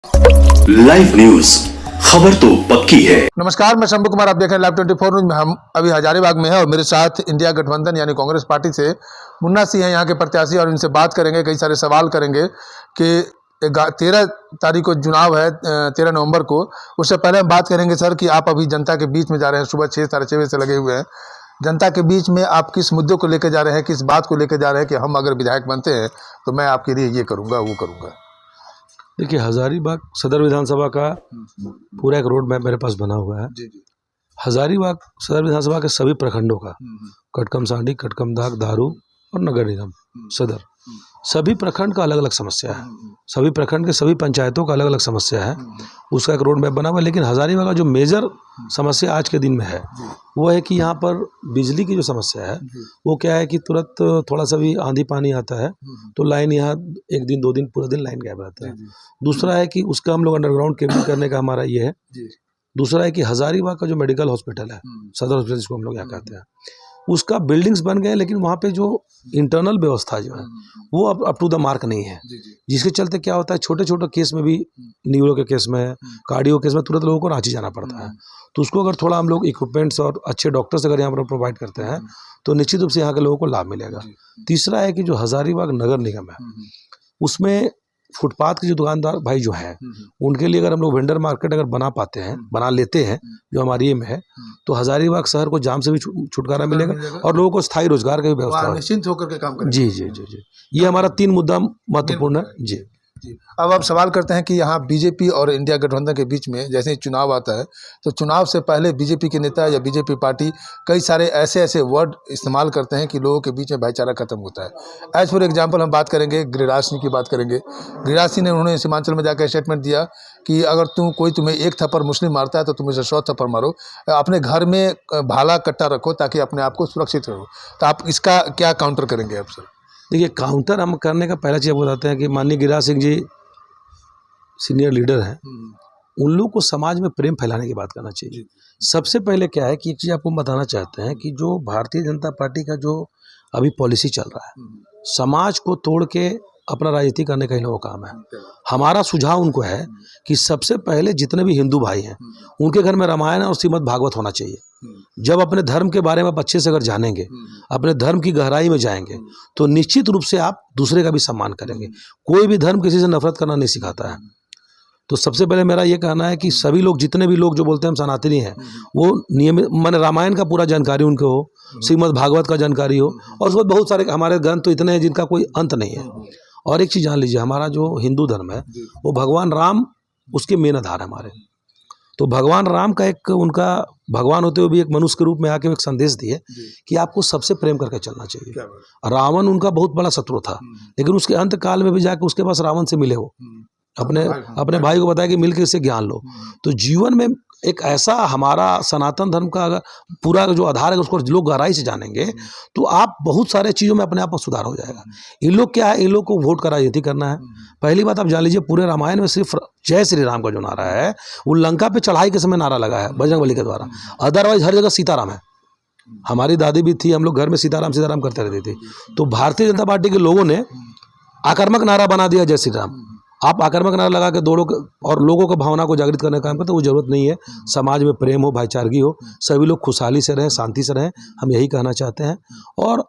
Live news, खबर तो पक्की है। नमस्कार, मैं शंभू कुमार, आप देख रहे हैं लाइव 24 न्यूज में। हम अभी हजारीबाग में हैं और मेरे साथ इंडिया गठबंधन यानी कांग्रेस पार्टी से मुन्ना सिंह हैं, यहाँ के प्रत्याशी, और इनसे बात करेंगे, कई सारे सवाल करेंगे कि 13 तारीख को चुनाव है, 13 नवंबर को। उससे पहले हम बात करेंगे सर कि आप अभी जनता के बीच में जा रहे हैं, सुबह 6 साढ़े 6 बजे से लगे हुए हैं जनता के बीच में। आप किस मुद्दों को लेकर जा रहे हैं, किस बात को लेकर जा रहे हैं कि हम अगर विधायक बनते हैं तो मैं आपके लिए ये करूँगा वो करूँगा? देखिए, हजारीबाग सदर विधानसभा का पूरा एक रोड मैप मेरे पास बना हुआ है। हजारीबाग सदर विधानसभा के सभी प्रखंडों का, कटकमसांडी, कटकमदाग, दारू और नगर निगम सदर, सभी प्रखंड का अलग अलग समस्या है। सभी प्रखंड के सभी पंचायतों का अलग अलग समस्या है, उसका एक रोड मैप बना हुआ है। लेकिन हजारीबाग का जो मेजर समस्या आज के दिन में है वो है कि यहाँ पर बिजली की जो समस्या है वो क्या है कि तुरंत थोड़ा सा भी आंधी पानी आता है तो लाइन यहाँ 1 दिन 2 दिन पूरा दिन लाइन गायब रहता है। दूसरा है कि उसका हम लोग अंडरग्राउंड केबल करने का हमारा ये है। दूसरा है कि हजारीबाग का जो मेडिकल हॉस्पिटल है, सदर हॉस्पिटल जिसको हम लोग यहाँ कहते हैं, उसका बिल्डिंग्स बन गए लेकिन वहाँ पे जो इंटरनल व्यवस्था जो है वो अप टू द मार्क नहीं है। जिसके चलते क्या होता है, छोटे छोटे केस में भी, न्यूरो के केस में, कार्डियो केस में तुरंत लोगों को रांची जाना पड़ता है। तो उसको अगर थोड़ा हम लोग इक्विपमेंट्स और अच्छे डॉक्टर्स अगर यहाँ पर प्रोवाइड करते हैं तो निश्चित रूप से यहाँ के लोगों को लाभ मिलेगा। तीसरा है कि जो हजारीबाग नगर निगम है उसमें फुटपाथ के जो दुकानदार भाई जो हैं उनके लिए अगर हम लोग वेंडर मार्केट अगर बना पाते हैं, बना लेते हैं, जो हमारी एम है, तो हजारीबाग शहर को जाम से भी छुटकारा मिलेगा और लोगों को स्थायी रोजगार की भी व्यवस्था होगी। निश्चिंत होकर के काम करें। जी जी जी जी, ये हमारा 3 मुद्दा महत्वपूर्ण है। जी अब आप सवाल करते हैं कि यहाँ बीजेपी और इंडिया गठबंधन के बीच में जैसे ही चुनाव आता है तो चुनाव से पहले बीजेपी के नेता या बीजेपी पार्टी कई सारे ऐसे वर्ड इस्तेमाल करते हैं कि लोगों के बीच में भाईचारा खत्म होता है। एज फॉर एग्जांपल हम बात करेंगे, गिरिराज सिंह की बात करेंगे। गिरिराज सिंह ने उन्होंने सीमांचल में जाकर स्टेटमेंट दिया कि अगर कोई तुम्हें 1 थप्पड़ मुस्लिम मारता है तो तुम इसे 100 थप्पड़ मारो, अपने घर में भाला कट्टा रखो ताकि अपने आप को सुरक्षित रहो। तो आप इसका क्या काउंटर करेंगे आप सर? देखिए, काउंटर हम करने का पहला चीज़ बताते हैं कि माननीय गिरिराज सिंह जी सीनियर लीडर हैं, उन लोगों को समाज में प्रेम फैलाने की बात करना चाहिए। सबसे पहले क्या है कि एक चीज़ आपको बताना चाहते हैं कि जो भारतीय जनता पार्टी का जो अभी पॉलिसी चल रहा है, समाज को तोड़ के अपना राजनीति करने का इन लोगों का काम है। हमारा सुझाव उनको है कि सबसे पहले जितने भी हिंदू भाई हैं उनके घर में रामायण और श्रीमद् भागवत होना चाहिए। जब अपने धर्म के बारे में आप अच्छे से अगर जानेंगे, अपने धर्म की गहराई में जाएंगे, तो निश्चित रूप से आप दूसरे का भी सम्मान करेंगे। कोई भी धर्म किसी से नफरत करना नहीं सिखाता है। तो सबसे पहले मेरा ये कहना है कि सभी लोग, जितने भी लोग जो बोलते हैं हम सनातनी हैं, वो नियमित माने रामायण का पूरा जानकारी उनको हो, श्रीमद् भागवत का जानकारी हो, और उसके बाद बहुत सारे हमारे ग्रंथ तो इतने हैं जिनका कोई अंत नहीं है। और एक चीज़ जान लीजिए, हमारा जो हिंदू धर्म है वो भगवान राम उसके मेन आधार है हमारे। तो भगवान राम का एक, उनका भगवान होते हुए भी एक मनुष्य के रूप में आके एक संदेश दिए कि आपको सबसे प्रेम करके चलना चाहिए। रावण उनका बहुत बड़ा शत्रु था, लेकिन उसके अंत काल में भी जाके उसके पास रावण से मिले, वो अपने भाई को बताया कि मिलकर इससे ज्ञान लो। तो जीवन में एक ऐसा हमारा सनातन धर्म का अगर पूरा जो आधार है उसको लोग गहराई से जानेंगे तो आप बहुत सारे चीज़ों में अपने आप में सुधार हो जाएगा। इन लोग क्या है, इन लोग को वोट का राजनीति करना है। पहली बात आप जान लीजिए, पूरे रामायण में सिर्फ जय श्री राम का जो नारा है वो लंका पे चढ़ाई के समय नारा लगा है बजरंगबली के द्वारा। अदरवाइज हर जगह सीताराम है। हमारी दादी भी थी, हम लोग घर में सीताराम सीताराम करते रहते थे। तो भारतीय जनता पार्टी के लोगों ने आक्रामक नारा बना दिया जय श्री राम। आप आक्रामक नारा लगा के दौड़ो और लोगों को भावना को जागृत करने का काम करते, वो जरूरत नहीं है। समाज में प्रेम हो, भाईचारगी हो, सभी लोग खुशहाली से रहें, शांति से रहें, हम यही कहना चाहते हैं। और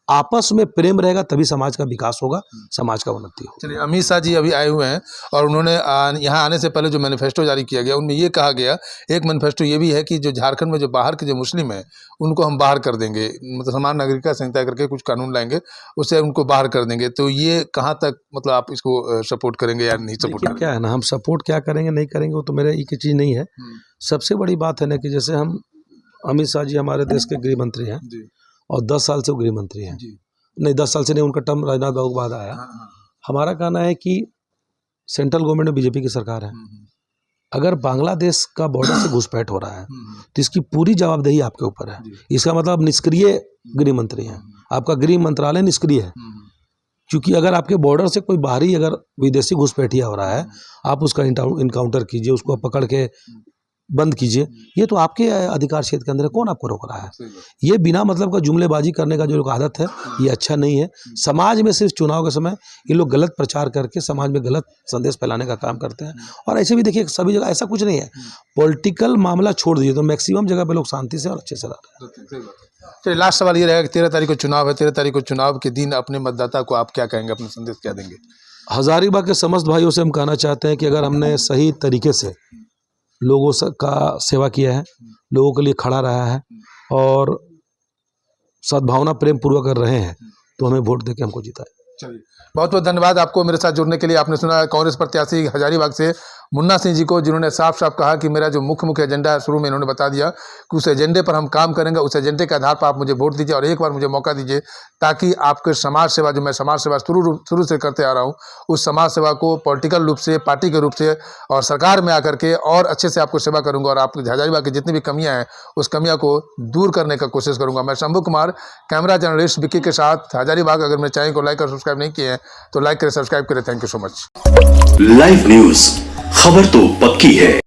आपस में प्रेम रहेगा तभी समाज का विकास होगा, समाज का उन्नति होगा। चलिए, अमित शाह जी अभी आए हुए हैं और उन्होंने यहाँ आने से पहले जो मैनिफेस्टो जारी किया गया उनमें ये कहा गया, एक मैनिफेस्टो ये भी है कि जो झारखंड में जो बाहर के जो मुस्लिम हैं उनको हम बाहर कर देंगे, मतलब समान नागरिकता संहिता करके कुछ कानून लाएंगे, उससे उनको बाहर कर देंगे। तो ये कहाँ तक, मतलब आप इसको सपोर्ट करेंगे या नहीं सपोर्ट करेंगे? क्या है ना, हम सपोर्ट क्या करेंगे नहीं करेंगे वो तो मेरे एक चीज़ नहीं है। सबसे बड़ी बात है ना कि जैसे हम, अमित शाह जी हमारे देश के गृह मंत्री हैं और 10 साल से वो गृह मंत्री हैं। नहीं, 10 साल से नहीं, उनका टर्म राजनाथ बाबू के बाद आया। हमारा कहना है कि सेंट्रल गवर्नमेंट में बीजेपी की सरकार है। अगर बांग्लादेश का बॉर्डर से घुसपैठ हो रहा है तो इसकी पूरी जवाबदेही आपके ऊपर है। इसका मतलब निष्क्रिय गृह मंत्री हैं, आपका गृह मंत्रालय निष्क्रिय है। क्योंकि अगर आपके बॉर्डर से कोई बाहरी अगर विदेशी घुसपैठिया हो रहा है, आप उसका इनकाउंटर कीजिए, उसको पकड़ के बंद कीजिए, ये तो आपके अधिकार क्षेत्र के अंदर है, कौन आपको रोक रहा है? ये बिना मतलब का जुमलेबाजी करने का जो आदत है ये अच्छा नहीं है। समाज में सिर्फ चुनाव के समय ये लोग गलत प्रचार करके समाज में गलत संदेश फैलाने का काम करते हैं। और ऐसे भी देखिए सभी जगह ऐसा कुछ नहीं है, पॉलिटिकल मामला छोड़ दीजिए तो मैक्सिमम जगह पे लोग शांति से और अच्छे से रह रहे हैं। तो लास्ट सवाल ये रहेगा कि 13 तारीख को चुनाव है, 13 तारीख को चुनाव के दिन अपने मतदाता को आप क्या कहेंगे, अपना संदेश क्या देंगे? हजारीबाग के समस्त भाइयों से हम कहना चाहते हैं कि अगर हमने सही तरीके से लोगों का सेवा किया है, लोगों के लिए खड़ा रहा है और सद्भावना प्रेम पूर्वक कर रहे हैं तो हमें वोट देके हमको जिताए। चलिए, बहुत बहुत धन्यवाद आपको मेरे साथ जुड़ने के लिए। आपने सुना कांग्रेस प्रत्याशी हजारीबाग से मुन्ना सिंह जी को, जिन्होंने साफ साफ कहा कि मेरा जो मुख्य एजेंडा है, शुरू में इन्होंने बता दिया कि उस एजेंडे पर हम काम करेंगे, उस एजेंडे के आधार पर आप मुझे वोट दीजिए और एक बार मुझे मौका दीजिए ताकि आपके समाज सेवा, जो मैं समाज सेवा शुरू से करते आ रहा हूँ, उस समाज सेवा को पॉलिटिकल रूप से, पार्टी के रूप से और सरकार में आकर के और अच्छे से आपको सेवा करूँगा और आप हजारीबाग की जितनी भी कमियाँ हैं उस कमियाँ को दूर करने का कोशिश करूँगा। मैं शंभू कुमार, कैमरा जर्नलिस्ट विक्की के साथ, हजारीबाग। अगर मेरे चैनल को लाइक और सब्सक्राइब नहीं किए हैं तो लाइक करें, सब्सक्राइब करें। Thank you so much. Live news, खबर तो पक्की है।